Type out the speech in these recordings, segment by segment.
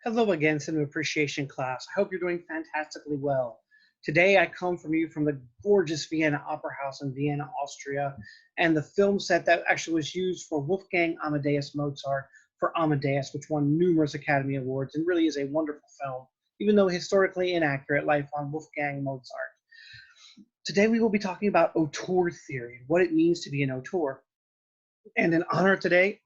Hello again, Cinema Appreciation class. I hope you're doing fantastically well. Today I come from you from the gorgeous Vienna Opera House in Vienna, Austria, and the film set that actually was used for Wolfgang Amadeus Mozart for Amadeus, which won numerous Academy Awards and really is a wonderful film, even though historically inaccurate, life on Wolfgang Mozart. Today we will be talking about auteur theory, what it means to be an auteur. And in honor today,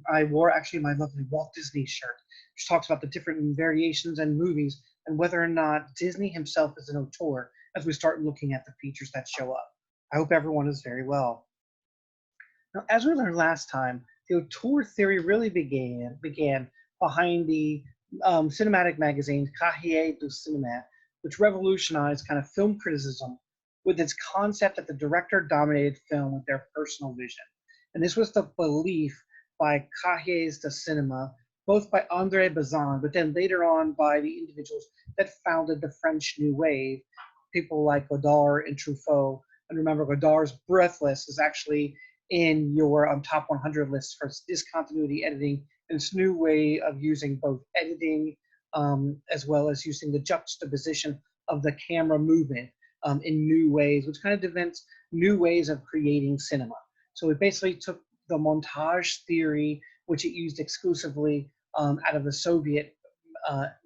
I wore actually my lovely Walt Disney shirt, which talks about the different variations and movies and whether or not Disney himself is an auteur as we start looking at the features that show up. I hope everyone is very well. Now, as we learned last time, the auteur theory really began behind the cinematic magazine Cahiers du Cinéma, which revolutionized kind of film criticism with its concept that the director dominated film with their personal vision. And this was the belief by Cahiers du Cinéma, both by André Bazin, but then later on by the individuals that founded the French New Wave, people like Godard and Truffaut. And remember, Godard's Breathless is actually in your top 100 list for discontinuity editing and its new way of using both editing as well as using the juxtaposition of the camera movement in new ways, which kind of invents new ways of creating cinema. So it basically took the montage theory, which it used exclusively out of the Soviet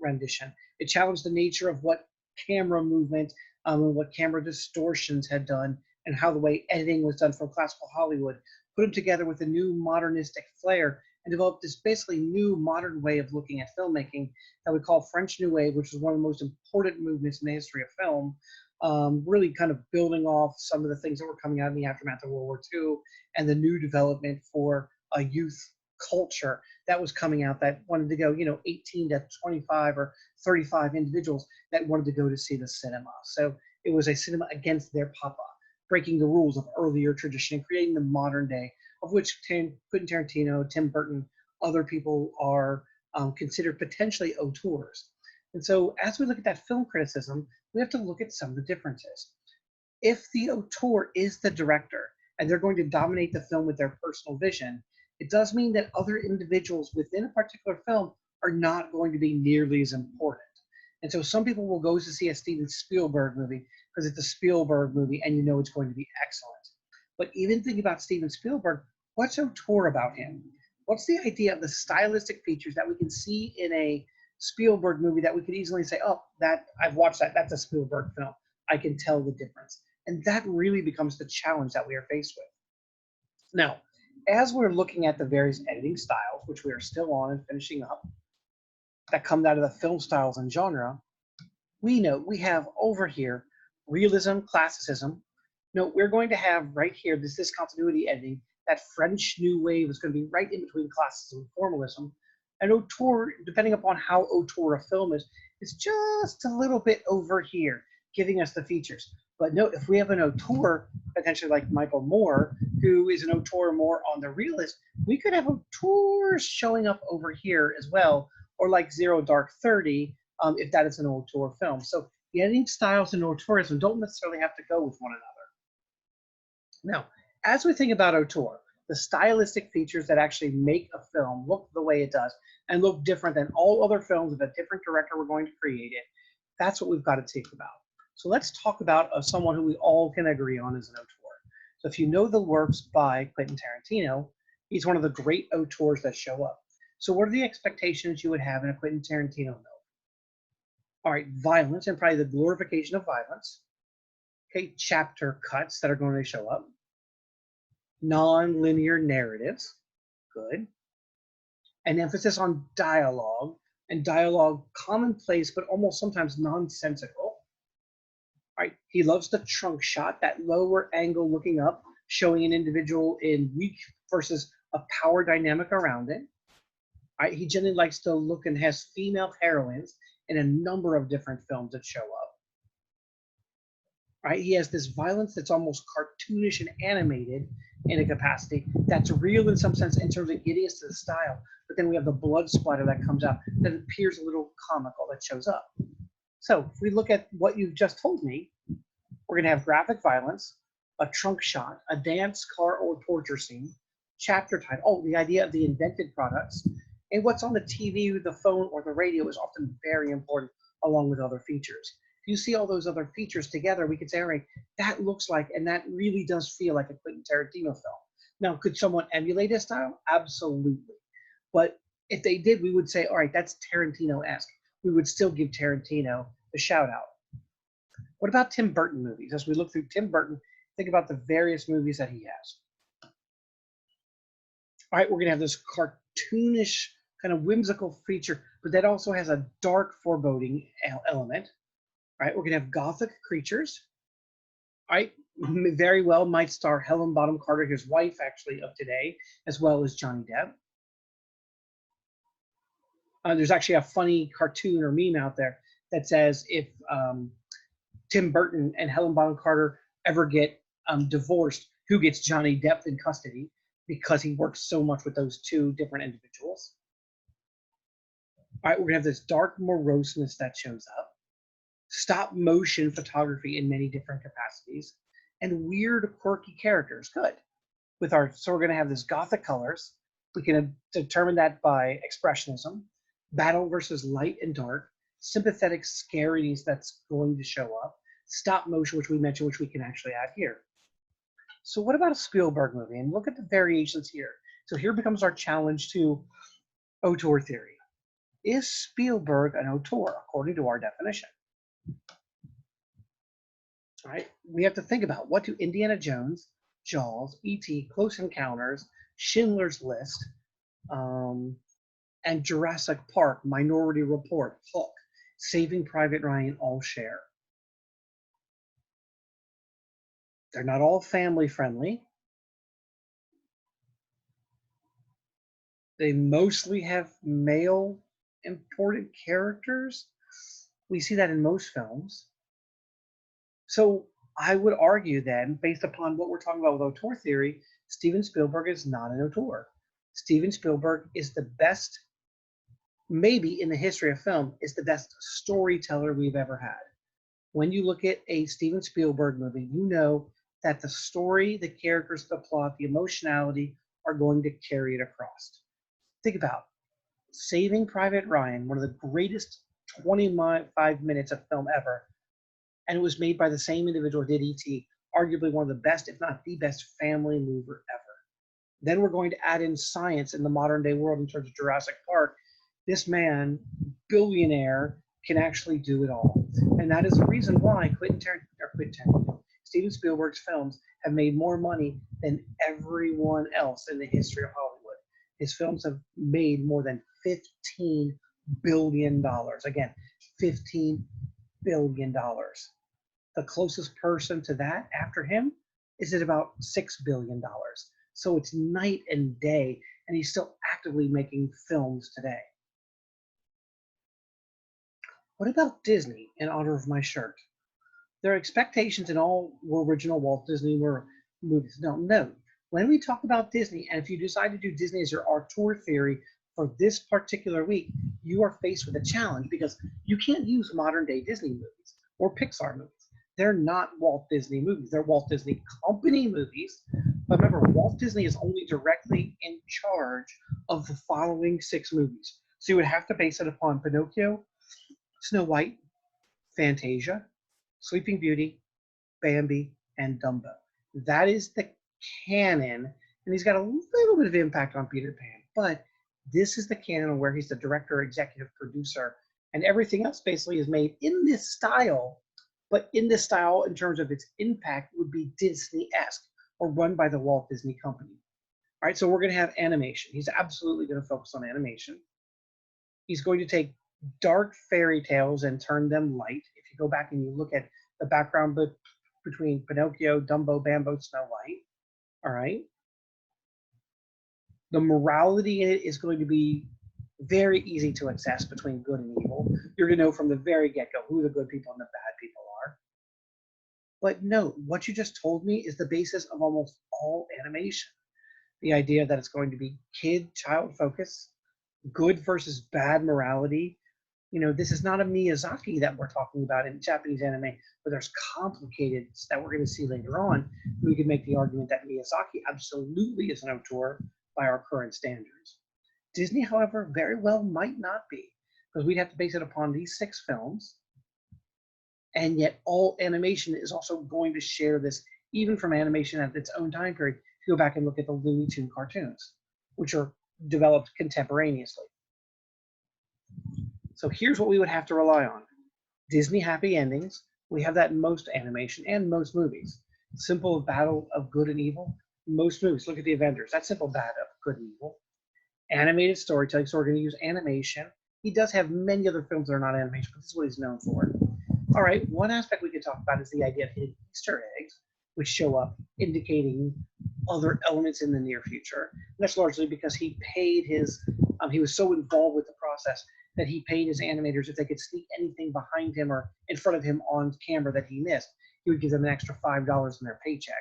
rendition. It challenged the nature of what camera movement and what camera distortions had done and how the way editing was done from classical Hollywood, put them together with a new modernistic flair and developed this basically new modern way of looking at filmmaking that we call French New Wave, which is one of the most important movements in the history of film, really kind of building off some of the things that were coming out in the aftermath of World War II and the new development for a youth culture that was coming out that wanted to go, 18 to 25 or 35 individuals that wanted to go to see the cinema. So it was a cinema against their papa, breaking the rules of earlier tradition and creating the modern day, of which Quentin Tarantino, Tim Burton, other people are considered potentially auteurs. And so as we look at that film criticism, we have to look at some of the differences. If the auteur is the director and they're going to dominate the film with their personal vision, it does mean that other individuals within a particular film are not going to be nearly as important. And so some people will go to see a Steven Spielberg movie because it's a Spielberg movie and you know it's going to be excellent. But even thinking about Steven Spielberg, what's auteur about him? What's the idea of the stylistic features that we can see in a Spielberg movie that we could easily say, oh, that I've watched that, that's a Spielberg film. I can tell the difference. And that really becomes the challenge that we are faced with. Now, as we're looking at the various editing styles, which we are still on and finishing up, that come out of the film styles and genre, we know we have over here realism, classicism. No, we're going to have right here this discontinuity editing. That French New Wave is going to be right in between classicism and formalism. And auteur, depending upon how auteur a film is just a little bit over here, giving us the features. But note, if we have an auteur, potentially like Michael Moore, who is an auteur more on the realist, we could have auteurs showing up over here as well, or like Zero Dark 30, if that is an auteur film. So the editing styles and auteurism don't necessarily have to go with one another. Now, as we think about auteur, the stylistic features that actually make a film look the way it does and look different than all other films of a different director we're going to create it, that's what we've got to think about. So let's talk about someone who we all can agree on as an auteur. So if you know the works by Quentin Tarantino, he's one of the great auteurs that show up. So what are the expectations you would have in a Quentin Tarantino film? All right, violence and probably the glorification of violence. Okay, chapter cuts that are going to show up. Non-linear narratives, good. An emphasis on dialogue, and dialogue commonplace but almost sometimes nonsensical. All right, he loves the trunk shot, that lower angle looking up, showing an individual in weak versus a power dynamic around it. All right, he generally likes to look and has female heroines in a number of different films that show up. Right, he has this violence that's almost cartoonish and animated in a capacity that's real in some sense in terms of getting us to the style, but then we have the blood splatter that comes out that appears a little comical that shows up. So if we look at what you've just told me, we're going to have graphic violence, a trunk shot, a dance, car, or torture scene, chapter title, oh, the idea of the invented products, And what's on the TV, the phone, or the radio is often very important along with other features. If you see all those other features together, we could say, all right, that looks like, and that really does feel like a Quentin Tarantino film. Now, could someone emulate his style? Absolutely. But if they did, we would say, all right, that's Tarantino-esque. We would still give Tarantino the shout out. What about Tim Burton movies? As we look through Tim Burton, think about the various movies that he has. All right, we're going to have this cartoonish, kind of whimsical feature, but that also has a dark, foreboding element. All right, we're going to have gothic creatures. All right, very well might star Helen Bonham Carter, his wife, actually, of today, as well as Johnny Depp. There's actually a funny cartoon or meme out there that says if Tim Burton and Helen Bonham Carter ever get divorced, who gets Johnny Depp in custody, because he works so much with those two different individuals. All right, we're gonna have this dark moroseness that shows up, stop motion photography in many different capacities, and weird, quirky characters. Good. So we're gonna have this gothic colors. We can determine that by expressionism, battle versus light and dark, sympathetic scariness that's going to show up, stop motion, which we mentioned, which we can actually add here. So what about a Spielberg movie? And look at the variations here. So here becomes our challenge to auteur theory. Is Spielberg an auteur according to our definition? All right, we have to think about, what do Indiana Jones, Jaws, E.T., Close Encounters, Schindler's List, and Jurassic Park, Minority Report, Hook, Saving Private Ryan all share? They're not all family friendly. They mostly have male important characters. We see that in most films. So I would argue then, based upon what we're talking about with auteur theory, Steven Spielberg is not an auteur. Steven Spielberg is the best, maybe in the history of film, is the best storyteller we've ever had. When you look at a Steven Spielberg movie, you know that the story, the characters, the plot, the emotionality are going to carry it across. Think about Saving Private Ryan, one of the greatest 25 minutes of film ever, and it was made by the same individual who did E.T., arguably one of the best, if not the best, family mover ever. Then we're going to add in science in the modern day world in terms of Jurassic Park. This man, billionaire, can actually do it all. And that is the reason why Steven Spielberg's films have made more money than everyone else in the history of Hollywood. His films have made more than $15 billion. Again, $15 billion. The closest person to that after him is at about $6 billion. So it's night and day, and he's still actively making films today. What about Disney, in honor of my shirt? There are expectations in all original Walt Disney movies. No. When we talk about Disney, and if you decide to do Disney as your auteur theory for this particular week, you are faced with a challenge, because you can't use modern day Disney movies or Pixar movies. They're not Walt Disney movies. They're Walt Disney Company movies. But remember, Walt Disney is only directly in charge of the following 6 movies. So you would have to base it upon Pinocchio, Snow White, Fantasia, Sleeping Beauty, Bambi, and Dumbo. That is the canon, and he's got a little bit of impact on Peter Pan, but this is the canon where he's the director, executive producer, and everything else basically is made in this style, but in this style in terms of its impact would be Disney-esque or run by the Walt Disney Company. All right, so we're going to have animation. He's absolutely going to focus on animation. He's going to take dark fairy tales and turn them light. If you go back and you look at the background between Pinocchio, Dumbo, Bambo, Snow White, all right, the morality in it is going to be very easy to assess between good and evil. You're going to know from the very get-go who the good people and the bad people are. But note, what you just told me is the basis of almost all animation. The idea that it's going to be child focus, good versus bad morality. You know, this is not a Miyazaki that we're talking about in Japanese anime, where there's complicated that we're going to see later on. We could make the argument that Miyazaki absolutely is an auteur by our current standards. Disney, however, very well might not be, because we'd have to base it upon these 6 films, and yet all animation is also going to share this, even from animation at its own time period. If you go back and look at the Looney Tune cartoons, which are developed contemporaneously. So here's what we would have to rely on. Disney happy endings. We have that in most animation and most movies. Simple battle of good and evil. Most movies, look at the Avengers, that simple battle of good and evil. Animated storytelling, so we're going to use animation. He does have many other films that are not animation, but this is what he's known for. All right, one aspect we could talk about is the idea of hidden Easter eggs, which show up indicating other elements in the near future. And that's largely because he paid his, he was so involved with the process that he paid his animators if they could sneak anything behind him or in front of him on camera that he missed, he would give them an extra $5 in their paycheck.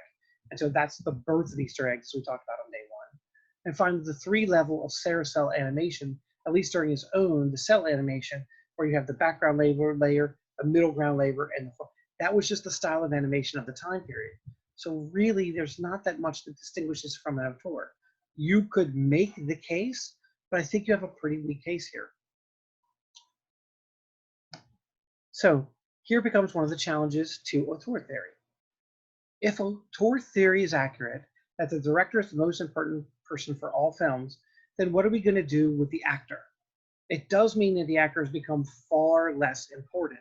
And so that's the birth of Easter eggs we talked about on day 1. And finally, the 3 level of carousel animation, at least during his own, the cell animation, where you have the background layer, the middle ground layer, and that was just the style of animation of the time period. So really, there's not that much that distinguishes from an auteur. You could make the case, but I think you have a pretty weak case here. So here becomes one of the challenges to auteur theory. If auteur theory is accurate, that the director is the most important person for all films, then what are we going to do with the actor? It does mean that the actor has become far less important.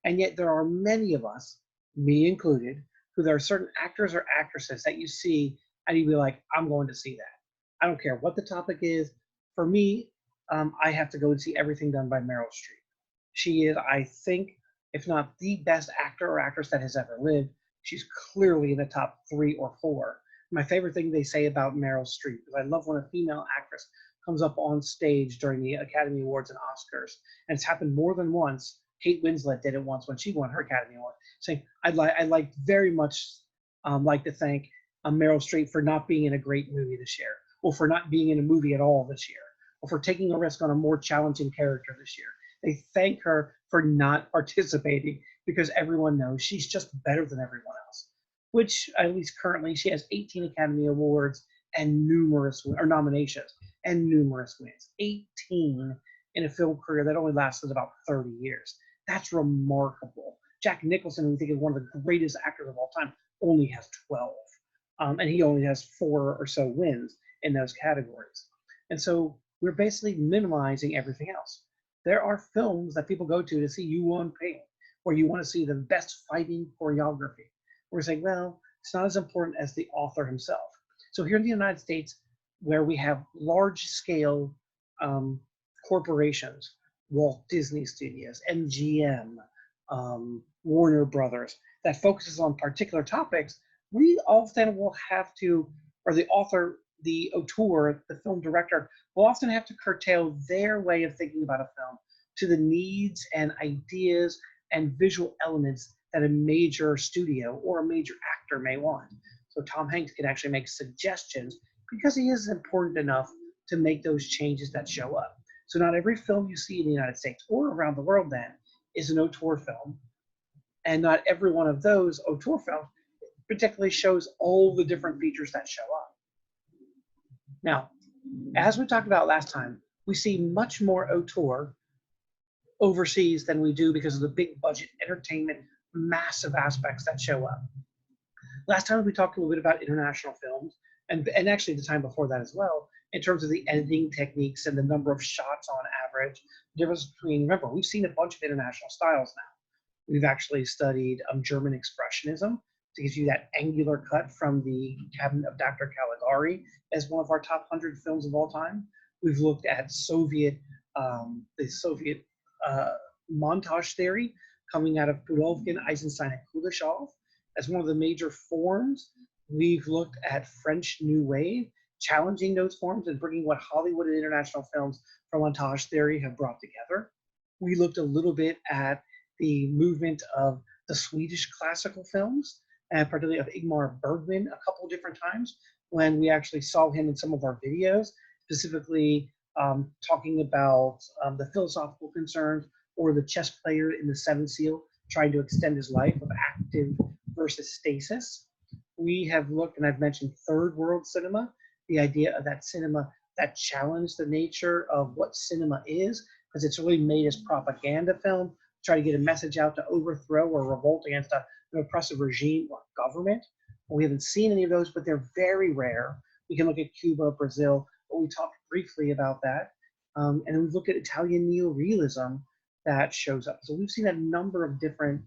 And yet there are many of us, me included, who there are certain actors or actresses that you see and you'd be like, I'm going to see that. I don't care what the topic is. For me, I have to go and see everything done by Meryl Streep. She is, I think, if not the best actor or actress that has ever lived, she's clearly in the top 3 or 4. My favorite thing they say about Meryl Streep is I love when a female actress comes up on stage during the Academy Awards and Oscars, and it's happened more than once. Kate Winslet did it once when she won her Academy Award, saying, I'd like very much like to thank Meryl Streep for not being in a great movie this year, or for not being in a movie at all this year, or for taking a risk on a more challenging character this year. They thank her for not participating because everyone knows she's just better than everyone else, which at least currently she has 18 Academy Awards and numerous nominations and numerous wins. 18 in a film career that only lasted about 30 years. That's remarkable. Jack Nicholson, we think is one of the greatest actors of all time, only has 12. And he only has 4 or so wins in those categories. And so we're basically minimizing everything else. There are films that people go to see you on paint, where you want to see the best fighting choreography. We're saying, well, it's not as important as the author himself. So here in the United States, where we have large-scale corporations, Walt Disney Studios, MGM, Warner Brothers, that focuses on particular topics, we often will have to, or the author, the auteur, the film director, will often have to curtail their way of thinking about a film to the needs and ideas and visual elements that a major studio or a major actor may want. So Tom Hanks can actually make suggestions because he is important enough to make those changes that show up. So not every film you see in the United States or around the world then is an auteur film. And not every one of those auteur films particularly shows all the different features that show up. Now, as we talked about last time, we see much more auteur overseas than we do because of the big budget entertainment, massive aspects that show up. Last time we talked a little bit about international films, and actually the time before that as well, in terms of the editing techniques and the number of shots on average. The difference between, remember, we've seen a bunch of international styles now. We've actually studied German Expressionism to give you that angular cut from the Cabinet of Dr. Caligari as one of our top 100 films of all time. We've looked at the Soviet montage theory coming out of Pudovkin, Eisenstein, and Kuleshov as one of the major forms. We've looked at French New Wave, challenging those forms and bringing what Hollywood and international films from montage theory have brought together. We looked a little bit at the movement of the Swedish classical films, and particularly of Ingmar Bergman a couple of different times when we actually saw him in some of our videos, specifically talking about the philosophical concerns or the chess player in the Seventh Seal trying to extend his life of active versus stasis. We have looked, and I've mentioned third world cinema, the idea of that cinema that challenge the nature of what cinema is, because it's really made as propaganda film, try to get a message out to overthrow or revolt against an oppressive regime or government. We haven't seen any of those, but they're very rare. We can look at Cuba, Brazil, but we talked briefly about that. And we've looked at Italian neorealism that shows up. So we've seen a number of different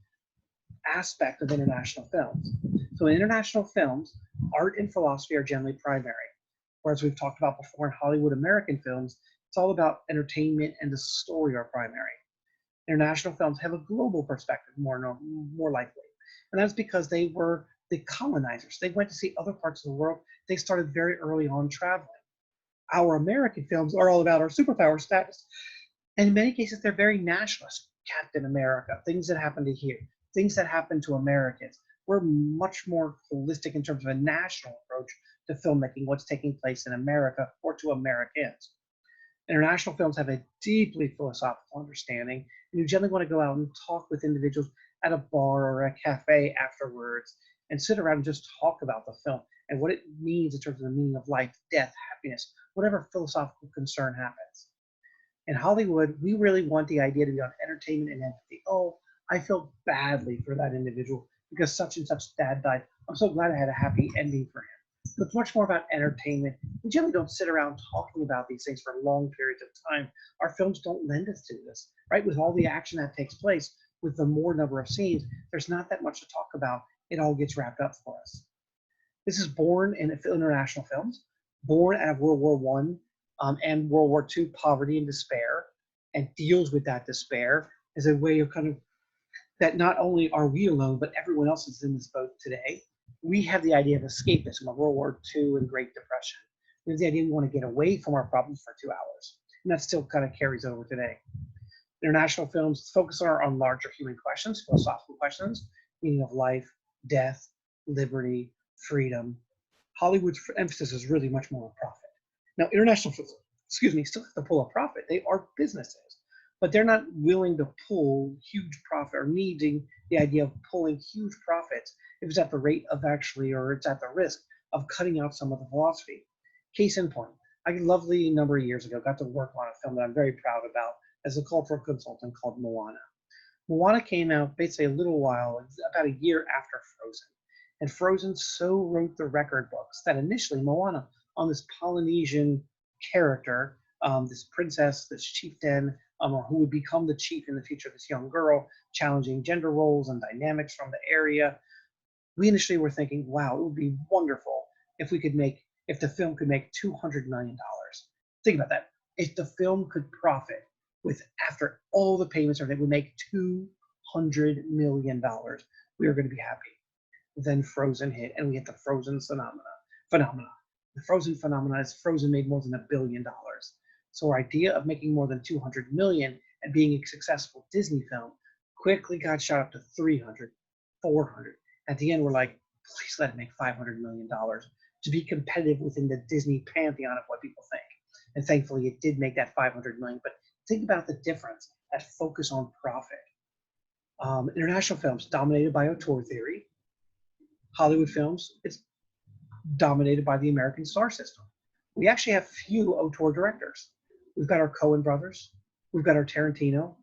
aspects of international films. So in international films, art and philosophy are generally primary. Whereas we've talked about before in Hollywood American films, it's all about entertainment and the story are primary. International films have a global perspective more likely. And that's because they were the colonizers. They went to see other parts of the world. They started very early on traveling. Our American films are all about our superpower status. And in many cases, they're very nationalist. Captain America, things that happen to here, things that happen to Americans. We're much more holistic in terms of a national approach to filmmaking, what's taking place in America or to Americans. International films have a deeply philosophical understanding, and you generally want to go out and talk with individuals at a bar or a cafe afterwards and sit around and just talk about the film and what it means in terms of the meaning of life, death, happiness, whatever philosophical concern happens. In Hollywood, we really want the idea to be on entertainment and empathy. Oh, I feel badly for that individual because such and such dad died. I'm so glad I had a happy ending for him. So it's much more about entertainment. We generally don't sit around talking about these things for long periods of time. Our films don't lend us to this, right? With all the action that takes place, with the more number of scenes, there's not that much to talk about. It all gets wrapped up for us. This is born in international films, born out of World War One and World War II poverty and despair, and deals with that despair as a way of kind of that not only are we alone, but everyone else is in this boat today. We have the idea of escapism of World War II and Great Depression. We have the idea we want to get away from our problems for 2 hours. And that still kind of carries over today. International films focus on larger human questions, philosophical questions, meaning of life, death, liberty, freedom. Hollywood's emphasis is really much more on profit. Now, international films, still have to pull a profit. They are businesses, but they're not willing to pull huge profit or needing the idea of pulling huge profits if it's at the rate of actually, or it's at the risk of cutting out some of the philosophy. Case in point, I lovely number of years ago got to work on a film that I'm very proud about as a cultural consultant called Moana. Moana came out basically a little while, about a year after Frozen. And Frozen so wrote the record books that initially Moana, on this Polynesian character, this princess, this chieftain, who would become the chief in the future, this young girl, challenging gender roles and dynamics from the area. We initially were thinking, wow, it would be wonderful if the film could make $200 million. Think about that. If the film could profit with, after all the payments, it would make $200 million, we were going to be happy. Then Frozen hit, and we hit the Frozen phenomena. The Frozen phenomena is Frozen made more than $1 billion. So our idea of making more than 200 million and being a successful Disney film quickly got shot up to 300, 400. At the end, we're like, please let it make $500 million to be competitive within the Disney pantheon of what people think. And thankfully, it did make that 500 million. But think about the difference, that focus on profit. International films dominated by auteur theory. Hollywood films, it's dominated by the American star system. We actually have few auteur directors. We've got our Coen brothers, we've got our Tarantino,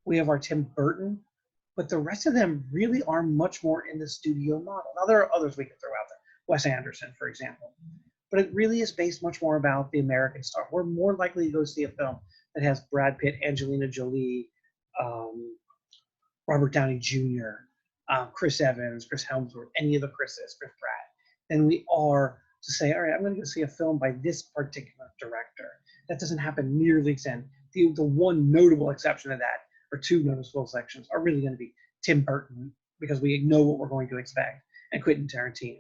we have our Tim Burton, but the rest of them really are much more in the studio model. Now, there are others we could throw out there, Wes Anderson, for example, but it really is based much more about the American star. We're more likely to go see a film that has Brad Pitt, Angelina Jolie, Robert Downey Jr., Chris Evans, Chris Hemsworth, any of the Chris Pratt, than we are to say, all right, I'm going to go see a film by this particular director. That doesn't happen nearly the extent. The one notable exception to that, or two noticeable exceptions, are really going to be Tim Burton, because we know what we're going to expect, and Quentin Tarantino.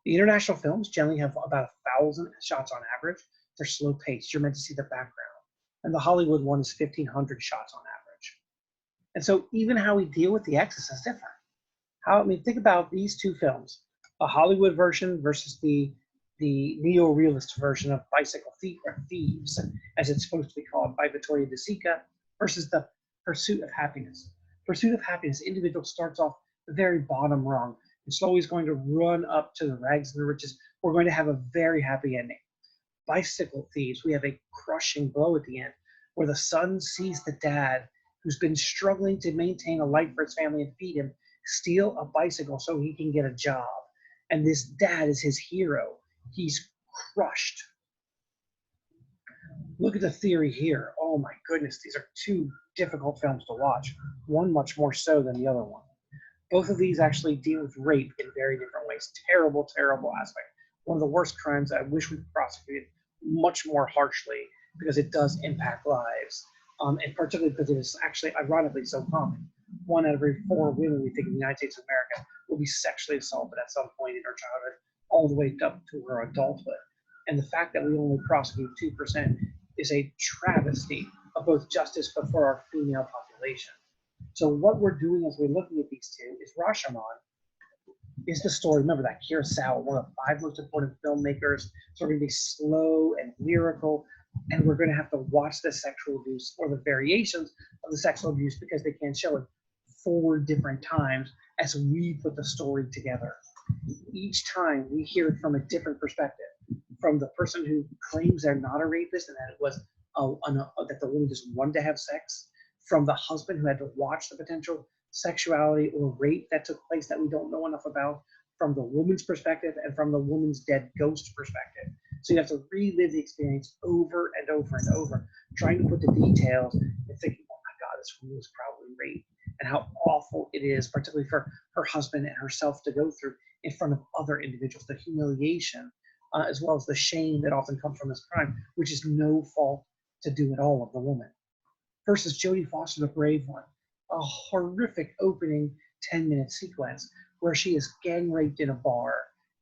The international films generally have about 1,000 shots on average. They're slow paced. You're meant to see the background. And the Hollywood one is 1,500 shots on average. And so even how we deal with the excess is different. Think about these two films, a Hollywood version versus the neo-realist version of Bicycle Thief or Thieves, as it's supposed to be called, by Vittorio De Sica, versus the Pursuit of Happiness. Pursuit of Happiness, individual starts off the very bottom rung and slowly is going to run up to the rags and the riches. We're going to have a very happy ending. bicycle thieves, we have a crushing blow at the end where the son sees the dad who's been struggling to maintain a life for his family and feed him steal a bicycle so he can get a job. And this dad is his hero. He's crushed. Look at the theory here. Oh my goodness, these are two difficult films to watch, one much more so than the other one. Both of these actually deal with rape in very different ways. Terrible, terrible aspect. One of the worst crimes I wish we prosecuted much more harshly because it does impact lives, and particularly because it is actually ironically so common. 1 out of every 4 women we think in the United States of America will be sexually assaulted at some point in her childhood, all the way up to her adulthood. And the fact that we only prosecute 2% is a travesty of both justice but for our female population. So what we're doing as we're looking at these two is Rashomon is the story. Remember that Kurosawa, one of the 5 most important filmmakers. So we're going to be slow and lyrical, and we're going to have to watch the sexual abuse or the variations of the sexual abuse because they can show it 4 different times as we put the story together. Each time we hear it from a different perspective, from the person who claims they're not a rapist and that it was that the woman just wanted to have sex, from the husband who had to watch the potential sexuality or rape that took place that we don't know enough about, from the woman's perspective, and from the woman's dead ghost perspective. So you have to relive the experience over and over and over, trying to put the details and thinking, oh my God, this woman was probably raped, and how awful it is, particularly for her husband and herself to go through in front of other individuals, the humiliation, as well as the shame that often comes from this crime, which is no fault to do at all of the woman. Versus Jodie Foster, the brave one, a horrific opening 10-minute sequence where she is gang raped in a bar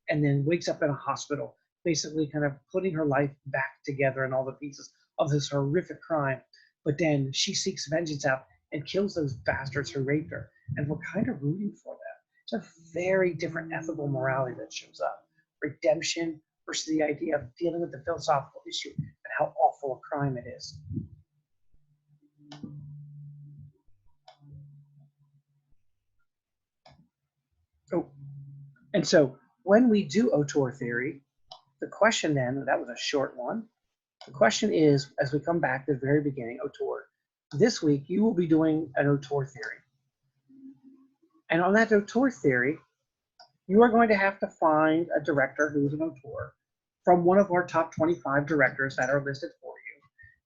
and then wakes up in a hospital, basically kind of putting her life back together and all the pieces of this horrific crime. But then she seeks vengeance out and kills those bastards who raped her. And we're kind of rooting for that. It's a very different ethical morality that shows up. Redemption versus the idea of dealing with the philosophical issue and how awful a crime it is. Oh, and so when we do auteur theory, the question then, that was a short one. The question is, as we come back to the very beginning, auteur, this week you will be doing an auteur theory. And on that auteur theory, you are going to have to find a director who is an auteur from one of our top 25 directors that are listed for you.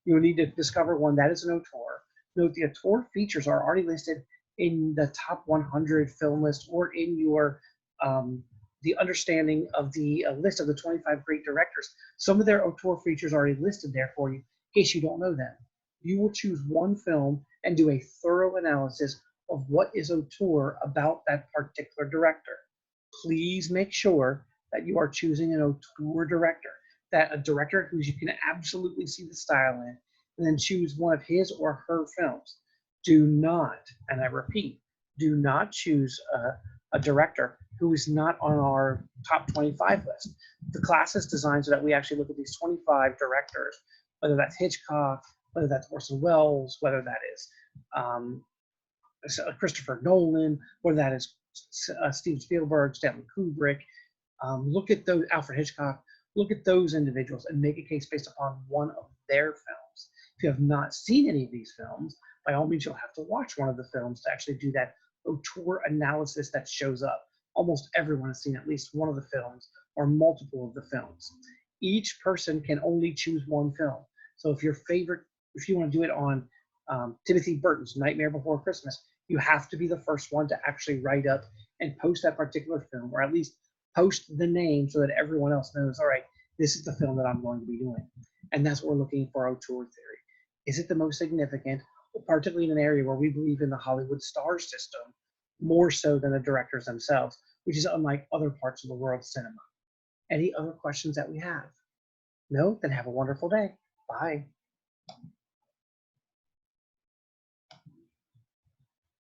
You will need to discover one that is an auteur. Note the auteur features are already listed in the top 100 film list or in your the understanding of the list of the 25 great directors. Some of their auteur features are already listed there for you in case you don't know them. You will choose one film and do a thorough analysis of what is auteur about that particular director. Please make sure that you are choosing an auteur director, that a director who you can absolutely see the style in, and then choose one of his or her films. Do not, and I repeat, do not choose a director who is not on our top 25 list. The class is designed so that we actually look at these 25 directors, whether that's Hitchcock, whether that's Orson Welles, whether that is Christopher Nolan, whether that is Steven Spielberg, Stanley Kubrick. Look at those, Alfred Hitchcock, look at those individuals and make a case based upon one of their films. If you have not seen any of these films, by all means, you'll have to watch one of the films to actually do that auteur analysis that shows up. Almost everyone has seen at least one of the films or multiple of the films. Each person can only choose one film. So if if you want to do it on Timothy Burton's Nightmare Before Christmas, you have to be the first one to actually write up and post that particular film, or at least post the name so that everyone else knows, all right, this is the film that I'm going to be doing. And that's what we're looking for auteur theory. Is it the most significant, particularly in an area where we believe in the Hollywood star system more so than the directors themselves, which is unlike other parts of the world's cinema? Any other questions that we have? No? Then have a wonderful day. Bye.